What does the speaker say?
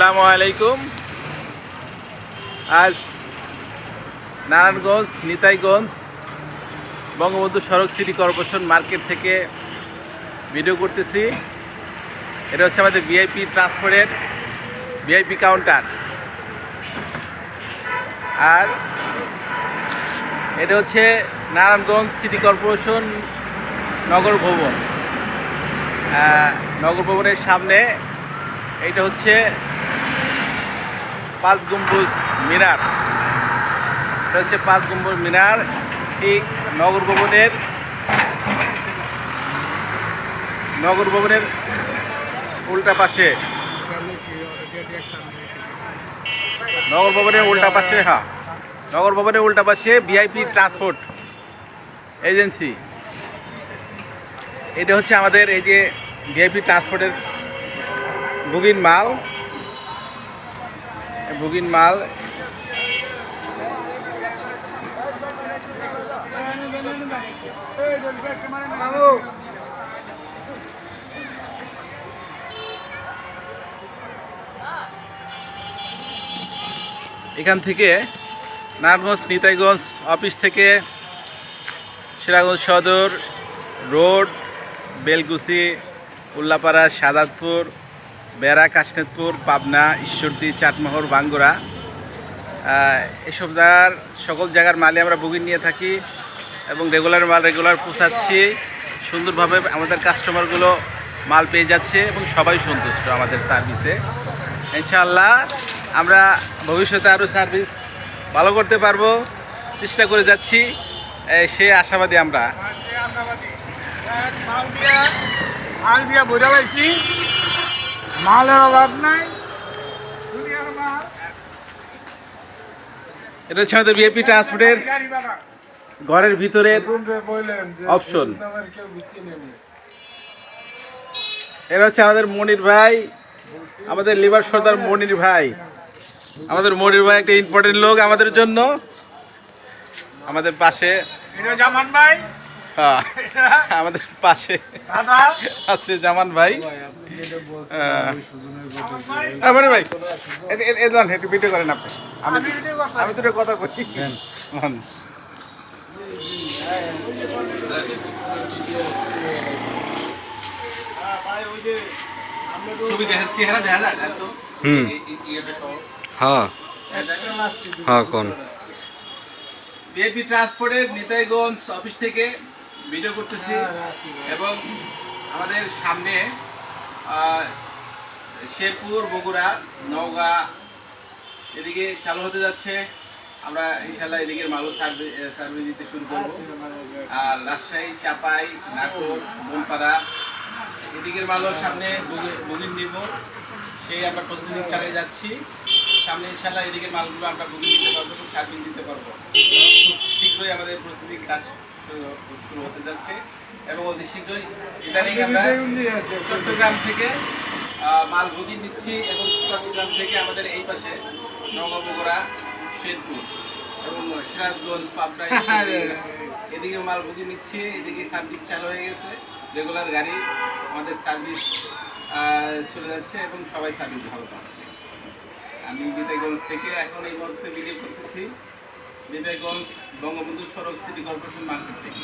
আসসালামু আলাইকুম। আজ নারায়ণগঞ্জ নিতাইগঞ্জ বঙ্গবন্ধু সড়ক সিটি কর্পোরেশন মার্কেট থেকে ভিডিও করতেছি। এটা হচ্ছে আমাদের ভিআইপি ট্রান্সপোর্টের ভিআইপি কাউন্টার, আর এটা হচ্ছে নারায়ণগঞ্জ সিটি কর্পোরেশন নগর ভবন। নগর ভবনের সামনে এইটা হচ্ছে 5 গম্বুজ মিনার। এটা হচ্ছে 5 গম্বুজ মিনার। ঠিক নগর ভবনের উল্টা পাশে, নগর ভবনের উল্টা পাশে ভিআইপি ট্রান্সপোর্ট এজেন্সি। এটা হচ্ছে আমাদের এই যে ভিআইপি ট্রান্সপোর্টের বুকিং মাল। এখান থেকে নারায়ণগঞ্জ নিতাইগঞ্জ অফিস থেকে সিরাজগঞ্জ সদর রোড, বেলকুচি, উল্লাপাড়া, সাদাতপুর, বেড়া, কাশনাথপুর, পাবনা, ঈশ্বরদী, চাটমোহর, বাঙ্গুরা, এসব সকল জায়গার মালে আমরা বুকিং নিয়ে থাকি এবং রেগুলার পৌঁছাচ্ছি। সুন্দরভাবে আমাদের কাস্টমারগুলো মাল পেয়ে যাচ্ছে এবং সবাই সন্তুষ্ট আমাদের সার্ভিসে। ইনশাআল্লাহ আমরা ভবিষ্যতে আরও সার্ভিস ভালো করতে পারবো, চেষ্টা করে যাচ্ছি, সে আশাবাদী আমরা। মালের অভাব নাই। এটা হচ্ছে আমাদের ভিআইপি ট্রান্সপোর্টের ঘরের ভিতরের অপশন। এটা হচ্ছে আমাদের মনির ভাই, আমাদের লিভার সর্দার মনির ভাই। আমাদের মনির ভাই একটা ইম্পর্টেন্ট লোক আমাদের জন্য। আমাদের পাশে জামান ভাই, হ্যাঁ, আমাদের পাশে আছে জামান ভাই। মনির ভাই একটু ভিডিও করেন আপনি, আমি দুটো কথা কই। ছবি চেহারা দেখা যায় তো। হ্যাঁ কোন ভিআইপি ট্রান্সপোর্টের নিতাইগঞ্জ অফিস থেকে ভিডিও করতেছি এবং আমাদের সামনে শেরপুর, বগুড়া, নওগাঁ এদিকে চালু হতে যাচ্ছে। আমরা ইনশাল্লাহ এদিকের মালও সার্ভিস দিতে শুরু করব। আর রাজশাহী, চাপাই, নাটোর, বনপাড়া এদিকের মালও সামনে বুকিং নিব, সেই আমরা প্রসেসিং চালিয়ে যাচ্ছি। সামনে ইনশাল্লাহ এদিকের মালগুলো আমরা বুকিং দিতে পারবো, সার্ভিস দিতে পারবো। খুব শীঘ্রই আমাদের প্রসেসিং কাজ শুরু হতে যাচ্ছে এবং অতি শীঘ্রই ইদানিং আমরা চট্টগ্রাম থেকে মাল বুকিং নিচ্ছি এবং চট্টগ্রাম থেকে আমাদের এই পাশে নওগাঁ, বগুড়া, শেরপুর এবং সিরাজগঞ্জ, পাবনা এদিকে মাল বুকিং নিচ্ছি। এদিকে সার্ভিস চালু হয়ে গেছে, রেগুলার গাড়ি আমাদের সার্ভিস চলে যাচ্ছে এবং সবাই সার্ভিস ভালো পাচ্ছে। আমি নিতাইগঞ্জ থেকে এখন এই মুহূর্তে ভিডিও করতেছি, নিতাইগঞ্জ বঙ্গবন্ধু সড়ক সিটি কর্পোরেশন মার্কেট থেকে।